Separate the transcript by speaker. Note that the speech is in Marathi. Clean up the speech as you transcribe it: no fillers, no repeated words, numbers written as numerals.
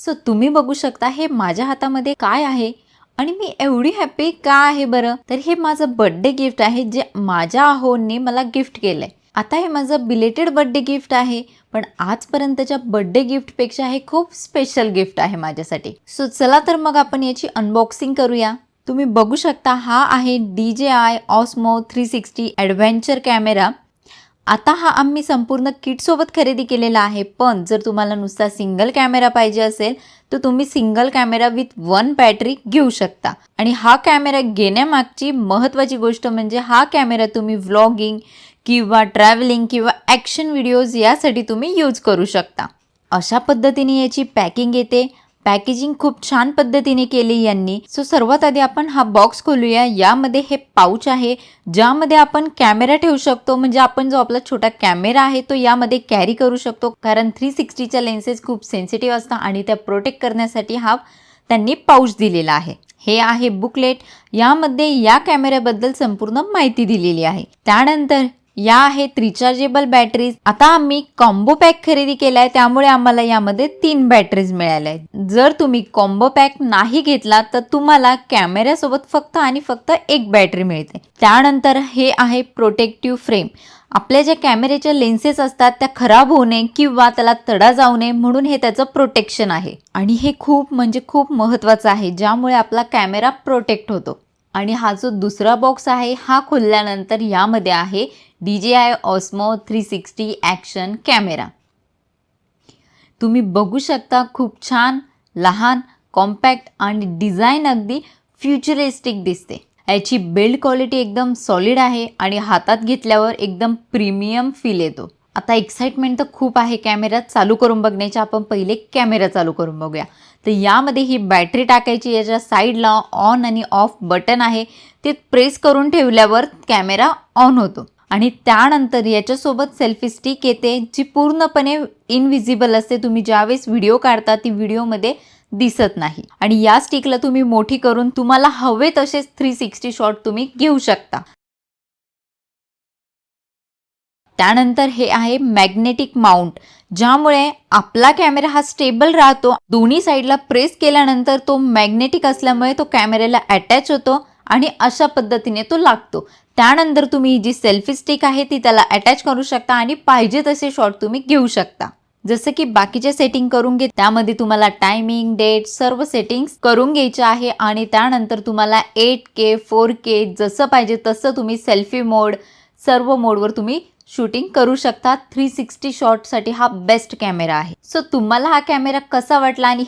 Speaker 1: सो तुम्ही बघू शकता हे माझ्या हातामध्ये काय आहे आणि मी एवढी हॅपी का आहे बरं, तर हे माझं बर्थडे गिफ्ट आहे जे माझ्या अहोंनी मला गिफ्ट केलंय. आता हे माझं बिलेटेड बर्थडे गिफ्ट आहे, पण आजपर्यंतच्या बर्थडे गिफ्टपेक्षा हे खूप स्पेशल गिफ्ट आहे माझ्यासाठी. सो चला तर मग आपण याची अनबॉक्सिंग करूया. तुम्ही बघू शकता हा आहे DJI Osmo 360 ॲडव्हेंचर कॅमेरा. आता हा आम्ही संपूर्ण किटसोबत खरेदी केलेला आहे, पण जर तुम्हाला नुसता सिंगल कॅमेरा पाहिजे असेल तर तुम्ही सिंगल कॅमेरा विथ 1 बॅटरी घेऊ शकता. आणि हा कॅमेरा घेण्यामागची महत्त्वाची गोष्ट म्हणजे हा कॅमेरा तुम्ही व्लॉगिंग किंवा ट्रॅव्हलिंग किंवा ॲक्शन व्हिडिओज यासाठी तुम्ही यूज करू शकता. अशा पद्धतीने याची पॅकिंग येते. पॅकेजिंग खूप छान पद्धतीने केली यांनी. सो सर्वात आधी आपण हा बॉक्स खोलूया. यामध्ये हे पाऊच आहे ज्यामध्ये आपण कॅमेरा ठेवू शकतो, म्हणजे आपण जो आपला छोटा कॅमेरा आहे तो यामध्ये कॅरी करू शकतो, कारण 360च्या लेन्सेस खूप सेन्सिटिव्ह असतात आणि त्या प्रोटेक्ट करण्यासाठी हा त्यांनी पाऊच दिलेला आहे. हे आहे बुकलेट. यामध्ये या कॅमेऱ्याबद्दल संपूर्ण माहिती दिलेली आहे. त्यानंतर या आहेत रिचार्जेबल बॅटरीज. आता आम्ही कॉम्बो पॅक खरेदी केलाय त्यामुळे आम्हाला यामध्ये 3 बॅटरीज मिळाल्या आहेत. जर तुम्ही कॉम्बो पॅक नाही घेतला तर तुम्हाला कॅमेऱ्यासोबत फक्त आणि फक्त 1 बॅटरी मिळते. त्यानंतर हे आहे प्रोटेक्टिव्ह फ्रेम. आपल्या ज्या कॅमेऱ्याच्या लेन्सेस असतात त्या खराब होऊ नये किंवा त्याला तडा जाऊ नये म्हणून हे त्याचं प्रोटेक्शन आहे. आणि हे खूप म्हणजे खूप महत्त्वाचं आहे, ज्यामुळे आपला कॅमेरा प्रोटेक्ट होतो. आणि हा जो दुसरा बॉक्स आहे हा खोलल्यानंतर यामध्ये आहे DJI Osmo 360 ॲक्शन कॅमेरा. तुम्ही बघू शकता खूप छान, लहान, कॉम्पॅक्ट आणि डिझाईन अगदी फ्युचरिस्टिक दिसते. याची बिल्ड क्वालिटी एकदम सॉलिड आहे आणि हातात घेतल्यावर एकदम प्रीमियम फील येतो. आता एक्साइटमेंट तर खूप आहे कॅमेरा चालू करून बघण्याची. आपण पहिले कॅमेरा चालू करून बघूया. तर यामध्ये ही बॅटरी टाकायची. याच्या साईडला ऑन आणि ऑफ बटन आहे, ते प्रेस करून ठेवल्यावर कॅमेरा ऑन होतो. आणि त्यानंतर याच्यासोबत सेल्फी स्टिक येते जी पूर्णपणे इनविजिबल असते. तुम्ही ज्यावेळेस व्हिडिओ काढता ती व्हिडिओमध्ये दिसत नाही. आणि या स्टिकला तुम्ही मोठी करून तुम्हाला हवे तसेच 360 शॉट तुम्ही घेऊ शकता. त्यानंतर हे आहे मॅग्नेटिक माउंट, ज्यामुळे आपला कॅमेरा हा स्टेबल राहतो. दोन्ही साईडला प्रेस केल्यानंतर तो मॅग्नेटिक असल्यामुळे तो कॅमेऱ्याला अटॅच होतो आणि अशा पद्धतीने तो लागतो. त्यानंतर तुम्ही जी सेल्फी स्टिक आहे ती त्याला अटॅच करू शकता आणि पाहिजे तसे शॉट तुम्ही घेऊ शकता. जसं की बाकीचे सेटिंग करून घे, त्यामध्ये तुम्हाला टायमिंग, डेट सर्व सेटिंग्स करून घ्यायचे आहे. आणि त्यानंतर तुम्हाला 8K 4K जसं पाहिजे तसं तुम्ही सेल्फी मोड सर्व मोडवर तुम्ही शूटिंग करू शकता. 360 शॉटसाठी हा बेस्ट कॅमेरा आहे. सो तुम्हाला हा कॅमेरा कसा वाटला आणि